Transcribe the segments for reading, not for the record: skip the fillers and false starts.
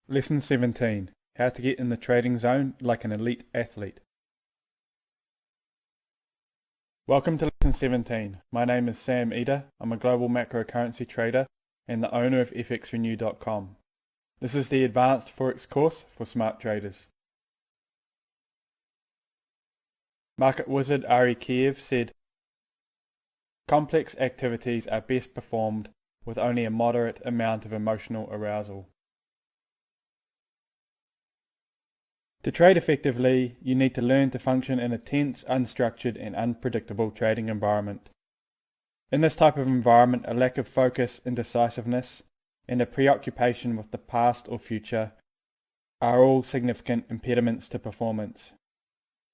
Lesson 17. How to get in the trading zone like an elite athlete. Welcome to Lesson 17. My name is Sam Eder. I'm a global macro currency trader and the owner of FXRenew.com. This is the Advanced Forex course for smart traders. Market wizard Ari Kiev said, "Complex activities are best performed with only a moderate amount of emotional arousal." To trade effectively, you need to learn to function in a tense, unstructured and unpredictable trading environment. In this type of environment, a lack of focus, indecisiveness, and a preoccupation with the past or future are all significant impediments to performance.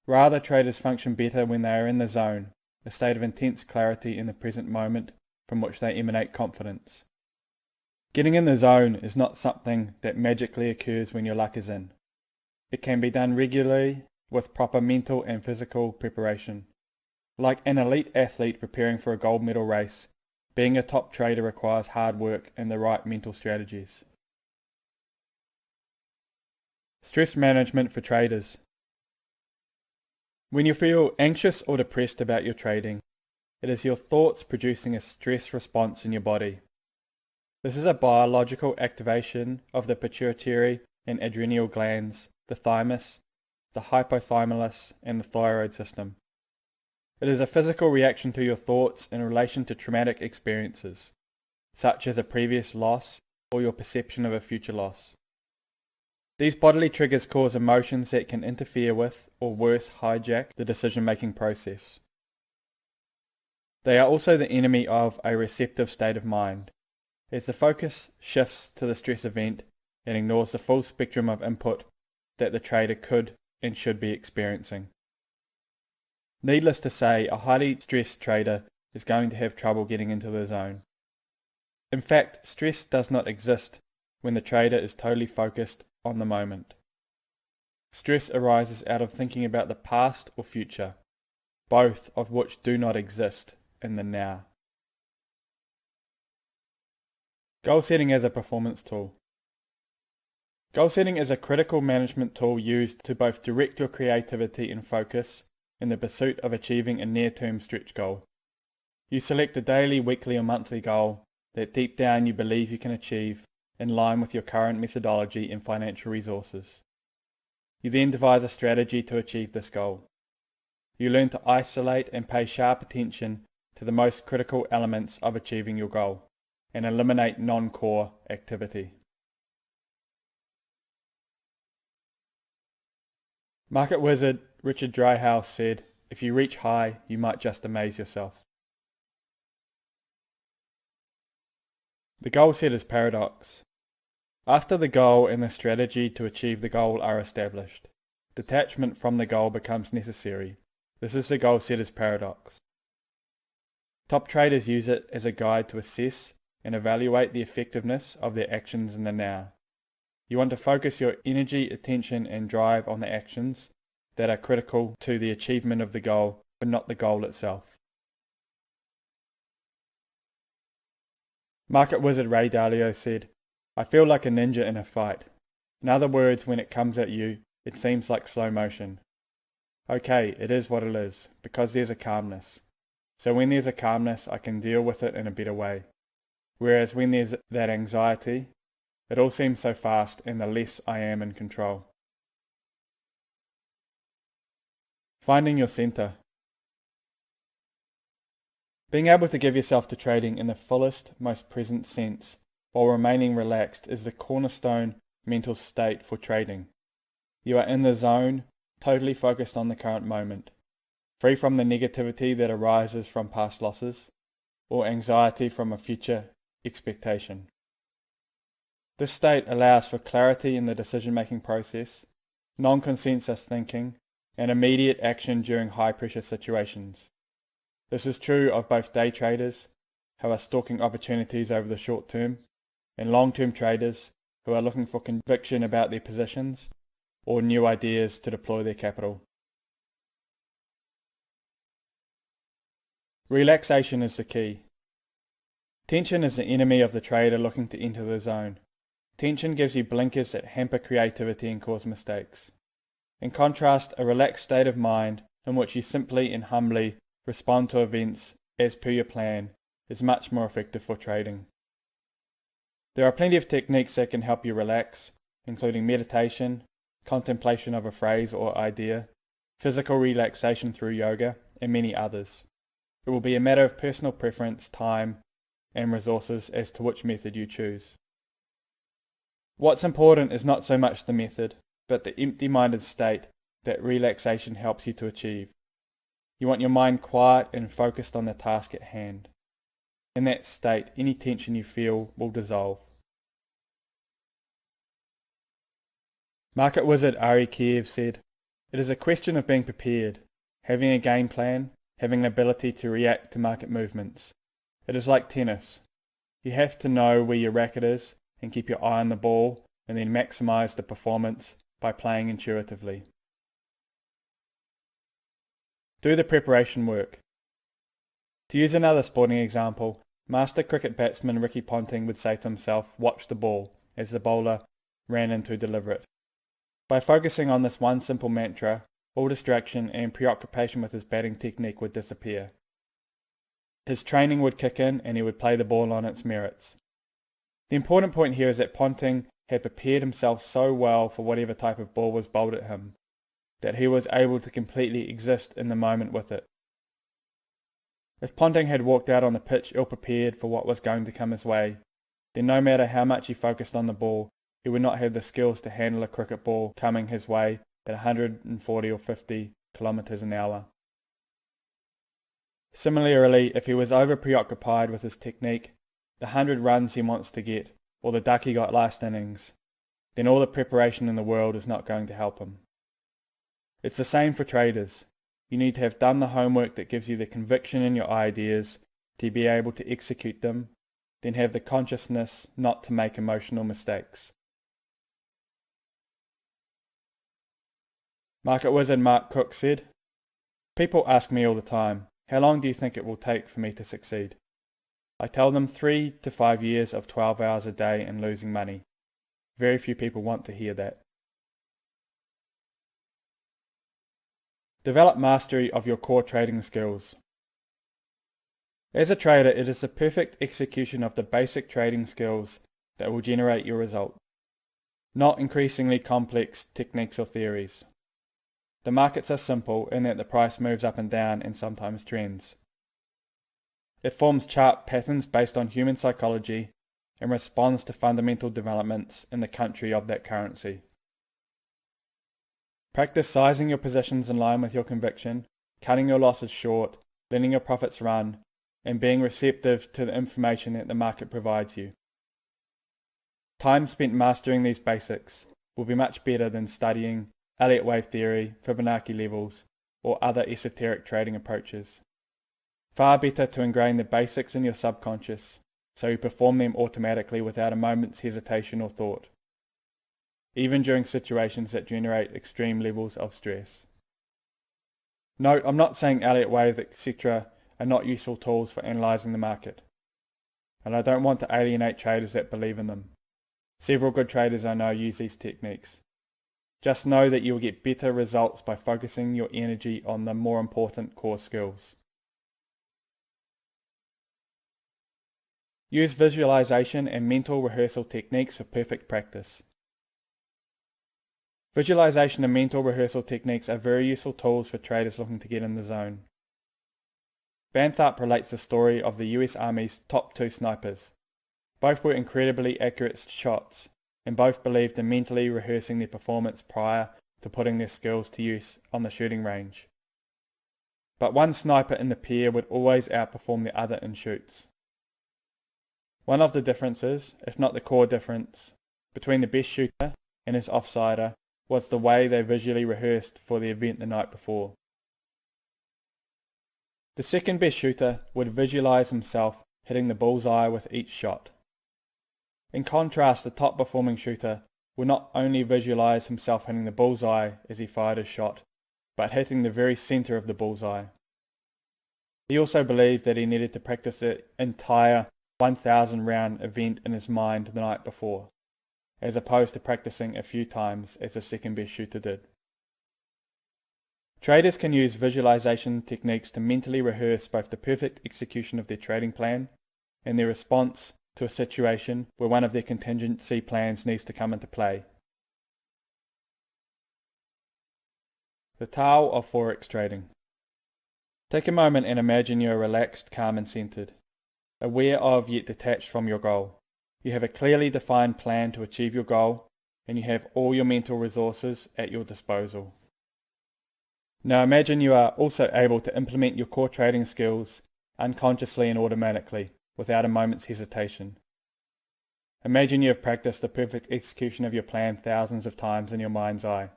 Rather, traders function better when they are in the zone, a state of intense clarity in the present moment from which they emanate confidence. Getting in the zone is not something that magically occurs when your luck is in. It can be done regularly with proper mental and physical preparation. Like an elite athlete preparing for a gold medal race, being a top trader requires hard work and the right mental strategies. Stress management for traders. When you feel anxious or depressed about your trading, it is your thoughts producing a stress response in your body. This is a biological activation of the pituitary and adrenal glands, the thymus, the hypothalamus, and the thyroid system. It is a physical reaction to your thoughts in relation to traumatic experiences, such as a previous loss or your perception of a future loss. These bodily triggers cause emotions that can interfere with, or worse, hijack the decision-making process. They are also the enemy of a receptive state of mind. As the focus shifts to the stress event, it ignores the full spectrum of input that the trader could and should be experiencing. Needless to say, a highly stressed trader is going to have trouble getting into the zone. In fact, stress does not exist when the trader is totally focused on the moment. Stress arises out of thinking about the past or future, both of which do not exist in the now. Goal setting as a performance tool. Goal setting is a critical management tool used to both direct your creativity and focus in the pursuit of achieving a near-term stretch goal. You select a daily, weekly or monthly goal that deep down you believe you can achieve in line with your current methodology and financial resources. You then devise a strategy to achieve this goal. You learn to isolate and pay sharp attention to the most critical elements of achieving your goal and eliminate non-core activity. Market wizard Richard Dryhouse said, "If you reach high, you might just amaze yourself." The goal setter's paradox. After the goal and the strategy to achieve the goal are established, detachment from the goal becomes necessary. This is the goal setter's paradox. Top traders use it as a guide to assess and evaluate the effectiveness of their actions in the now. You want to focus your energy, attention and drive on the actions that are critical to the achievement of the goal, but not the goal itself. Market wizard Ray Dalio said, "I feel like a ninja in a fight. In other words, when it comes at you, it seems like slow motion. Okay, it is what it is, because there's a calmness. So when there's a calmness, I can deal with it in a better way. Whereas when there's that anxiety, it all seems so fast and the less I am in control." Finding your center. Being able to give yourself to trading in the fullest, most present sense while remaining relaxed is the cornerstone mental state for trading. You are in the zone, totally focused on the current moment, free from the negativity that arises from past losses or anxiety from a future expectation. This state allows for clarity in the decision-making process, non-consensus thinking, and immediate action during high-pressure situations. This is true of both day traders, who are stalking opportunities over the short term, and long-term traders, who are looking for conviction about their positions, or new ideas to deploy their capital. Relaxation is the key. Tension is the enemy of the trader looking to enter the zone. Tension gives you blinkers that hamper creativity and cause mistakes. In contrast, a relaxed state of mind in which you simply and humbly respond to events as per your plan is much more effective for trading. There are plenty of techniques that can help you relax, including meditation, contemplation of a phrase or idea, physical relaxation through yoga, and many others. It will be a matter of personal preference, time, and resources as to which method you choose. What's important is not so much the method, but the empty-minded state that relaxation helps you to achieve. You want your mind quiet and focused on the task at hand. In that state, any tension you feel will dissolve. Market wizard Ari Kiev said, "It is a question of being prepared, having a game plan, having the ability to react to market movements. It is like tennis. You have to know where your racket is and keep your eye on the ball and then maximize the performance by playing intuitively." Do the preparation work. To use another sporting example, master cricket batsman Ricky Ponting would say to himself, "Watch the ball," as the bowler ran in to deliver it. By focusing on this one simple mantra, all distraction and preoccupation with his batting technique would disappear. His training would kick in and he would play the ball on its merits. The important point here is that Ponting had prepared himself so well for whatever type of ball was bowled at him, that he was able to completely exist in the moment with it. If Ponting had walked out on the pitch ill-prepared for what was going to come his way, then no matter how much he focused on the ball, he would not have the skills to handle a cricket ball coming his way at 140 or 50 kilometers an hour. Similarly, if he was over-preoccupied with his technique, the 100 runs he wants to get, or the duck he got last innings, then all the preparation in the world is not going to help him. It's the same for traders. You need to have done the homework that gives you the conviction in your ideas to be able to execute them, then have the consciousness not to make emotional mistakes. Market wizard Mark Cook said, "People ask me all the time, how long do you think it will take for me to succeed? I tell them 3 to 5 years of 12 hours a day and losing money. Very few people want to hear that." Develop mastery of your core trading skills. As a trader, it is the perfect execution of the basic trading skills that will generate your result, not increasingly complex techniques or theories. The markets are simple in that the price moves up and down and sometimes trends. It forms chart patterns based on human psychology and responds to fundamental developments in the country of that currency. Practice sizing your positions in line with your conviction, cutting your losses short, letting your profits run, and being receptive to the information that the market provides you. Time spent mastering these basics will be much better than studying Elliott wave theory, Fibonacci levels, or other esoteric trading approaches. Far better to ingrain the basics in your subconscious, so you perform them automatically without a moment's hesitation or thought, even during situations that generate extreme levels of stress. Note, I'm not saying Elliott wave, etc. are not useful tools for analysing the market, and I don't want to alienate traders that believe in them. Several good traders I know use these techniques. Just know that you will get better results by focusing your energy on the more important core skills. Use visualization and mental rehearsal techniques for perfect practice. Visualization and mental rehearsal techniques are very useful tools for traders looking to get in the zone. Banthap relates the story of the US Army's top 2 snipers. Both were incredibly accurate shots, and both believed in mentally rehearsing their performance prior to putting their skills to use on the shooting range. But one sniper in the pair would always outperform the other in shoots. One of the differences, if not the core difference, between the best shooter and his offsider was the way they visually rehearsed for the event the night before. The second best shooter would visualize himself hitting the bullseye with each shot. In contrast, the top performing shooter would not only visualize himself hitting the bullseye as he fired his shot, but hitting the very center of the bullseye. He also believed that he needed to practice the entire 1,000 round event in his mind the night before. as opposed to practicing a few times as the second best shooter did. Traders can use visualization techniques to mentally rehearse both the perfect execution of their trading plan and their response to a situation where one of their contingency plans needs to come into play. The Tao of Forex Trading. Take a moment and imagine you are relaxed, calm and centered, aware of yet detached from your goal. You have a clearly defined plan to achieve your goal, and you have all your mental resources at your disposal. Now imagine you are also able to implement your core trading skills unconsciously and automatically, without a moment's hesitation. Imagine you have practiced the perfect execution of your plan thousands of times in your mind's eye.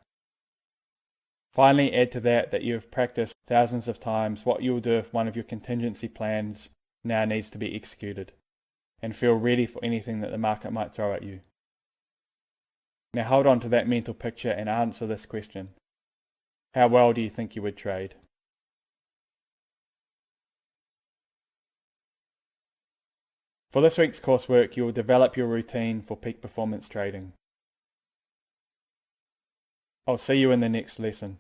Finally, add to that you have practiced thousands of times what you will do if one of your contingency plans now needs to be executed, and feel ready for anything that the market might throw at you. Now hold on to that mental picture and answer this question. How well do you think you would trade? For this week's coursework, you will develop your routine for peak performance trading. I'll see you in the next lesson.